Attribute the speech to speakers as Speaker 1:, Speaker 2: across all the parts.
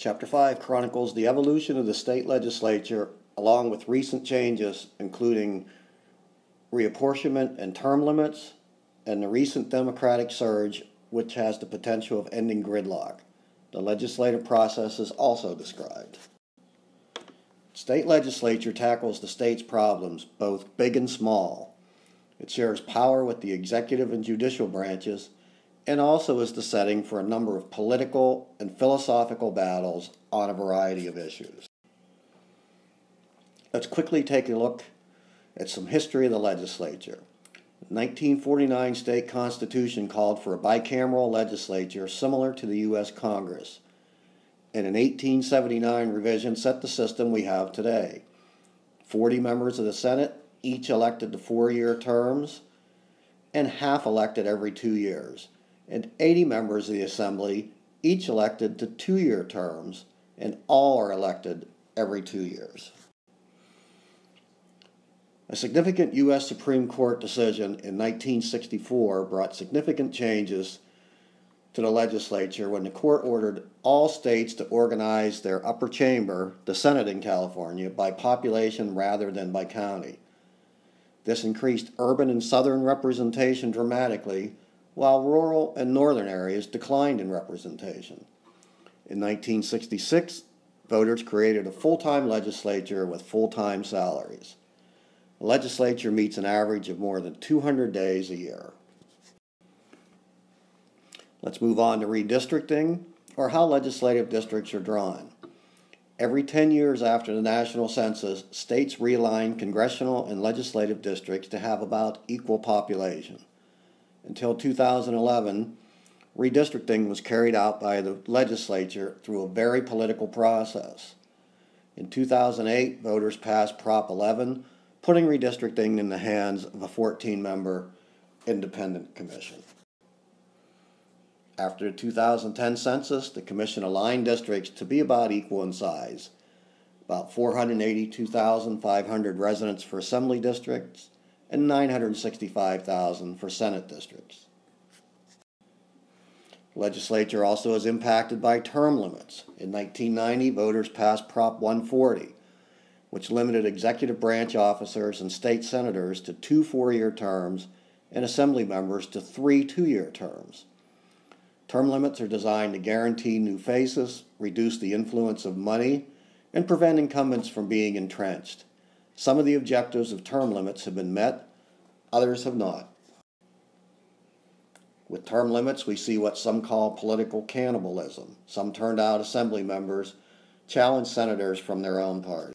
Speaker 1: Chapter 5 chronicles the evolution of the state legislature along with recent changes, including reapportionment and term limits, and the recent Democratic surge, which has the potential of ending gridlock. The legislative process is also described. State legislature tackles the state's problems, both big and small. It shares power with the executive and judicial branches, and also is the setting for a number of political and philosophical battles on a variety of issues. Let's quickly take a look at some history of the legislature. The 1949 state constitution called for a bicameral legislature similar to the U.S. Congress, and an 1879 revision set the system we have today. 40 members of the Senate, each elected to 4-year terms, and half elected every 2 years, and 80 members of the Assembly, each elected to 2-year terms, and all are elected every 2 years. A significant U.S. Supreme Court decision in 1964 brought significant changes to the legislature when the court ordered all states to organize their upper chamber, the Senate in California, by population rather than by county. This increased urban and southern representation dramatically, while rural and northern areas declined in representation. In 1966, voters created a full-time legislature with full-time salaries. The legislature meets an average of more than 200 days a year. Let's move on to redistricting, or how legislative districts are drawn. Every 10 years after the national census, states realign congressional and legislative districts to have about equal population. Until 2011, redistricting was carried out by the legislature through a very political process. In 2008, voters passed Prop 11, putting redistricting in the hands of a 14-member independent commission. After the 2010 census, the commission aligned districts to be about equal in size, about 482,500 residents for assembly districts and 965,000 for Senate districts. The legislature also is impacted by term limits. In 1990, voters passed Prop 140, which limited executive branch officers and state senators to 2 4-year terms and assembly members to 3 2-year terms. Term limits are designed to guarantee new faces, reduce the influence of money, and prevent incumbents from being entrenched. Some of the objectives of term limits have been met, others have not. With term limits, we see what some call political cannibalism. Some turned out assembly members, challenged senators from their own party.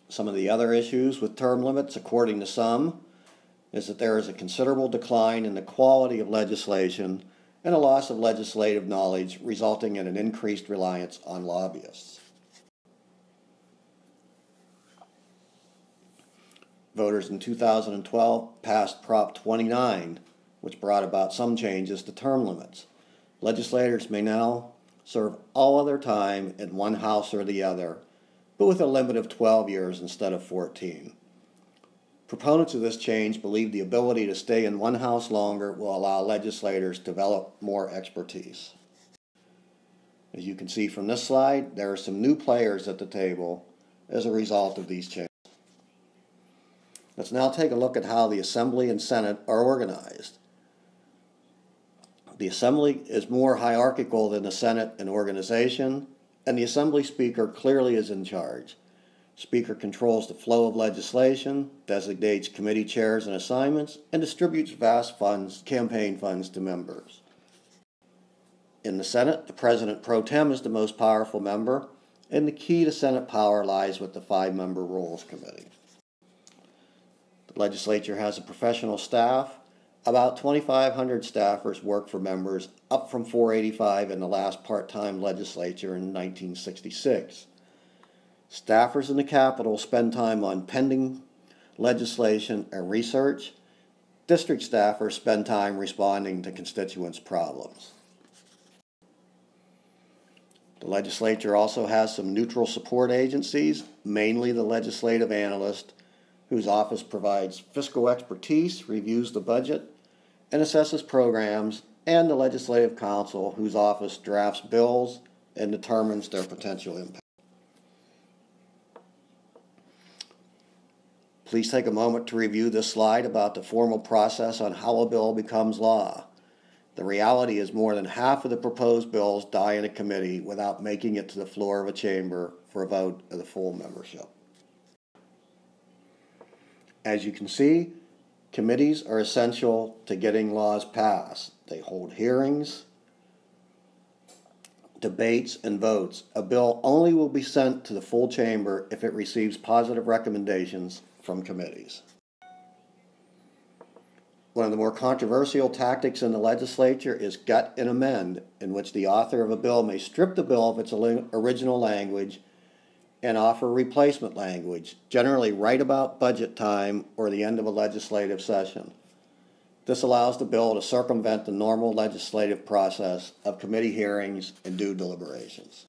Speaker 1: Some of the other issues with term limits, according to some, is that there is a considerable decline in the quality of legislation and a loss of legislative knowledge, resulting in an increased reliance on lobbyists. Voters in 2012 passed Prop 29, which brought about some changes to term limits. Legislators may now serve all of their time in one house or the other, but with a limit of 12 years instead of 14. Proponents of this change believe the ability to stay in one house longer will allow legislators to develop more expertise. As you can see from this slide, there are some new players at the table as a result of these changes. Let's now take a look at how the Assembly and Senate are organized. The Assembly is more hierarchical than the Senate in organization, and the Assembly Speaker clearly is in charge. Speaker controls the flow of legislation, designates committee chairs and assignments, and distributes vast funds, campaign funds, to members. In the Senate, the President pro tem is the most powerful member, and the key to Senate power lies with the 5-member Rules Committee. The legislature has a professional staff. About 2,500 staffers work for members, up from 485 in the last part-time legislature in 1966. Staffers in the Capitol spend time on pending legislation and research. District staffers spend time responding to constituents' problems. The legislature also has some neutral support agencies, mainly the legislative analyst, whose office provides fiscal expertise, reviews the budget, and assesses programs, and the legislative counsel, whose office drafts bills and determines their potential impact. Please take a moment to review this slide about the formal process on how a bill becomes law. The reality is more than half of the proposed bills die in a committee without making it to the floor of a chamber for a vote of the full membership. As you can see, committees are essential to getting laws passed. They hold hearings, debates, and votes. A bill only will be sent to the full chamber if it receives positive recommendations from committees. One of the more controversial tactics in the legislature is gut and amend, in which the author of a bill may strip the bill of its original language and offer replacement language, generally right about budget time or the end of a legislative session. This allows the bill to circumvent the normal legislative process of committee hearings and due deliberations.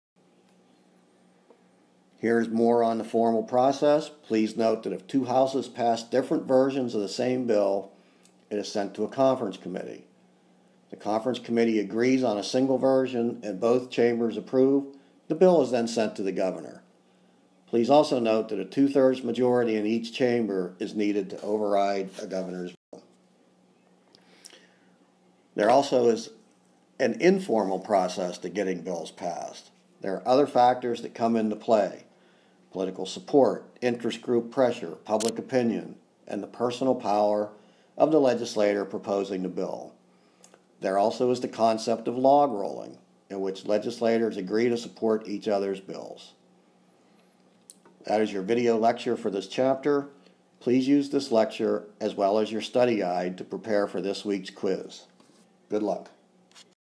Speaker 1: Here's more on the formal process. Please note that if two houses pass different versions of the same bill, it is sent to a conference committee. The conference committee agrees on a single version and both chambers approve. The bill is then sent to the governor. Please also note that a 2/3 majority in each chamber is needed to override a governor's bill. There also is an informal process to getting bills passed. There are other factors that come into play: political support, interest group pressure, public opinion, and the personal power of the legislator proposing the bill. There also is the concept of log rolling, in which legislators agree to support each other's bills. That is your video lecture for this chapter. Please use this lecture as well as your study guide to prepare for this week's quiz. Good luck.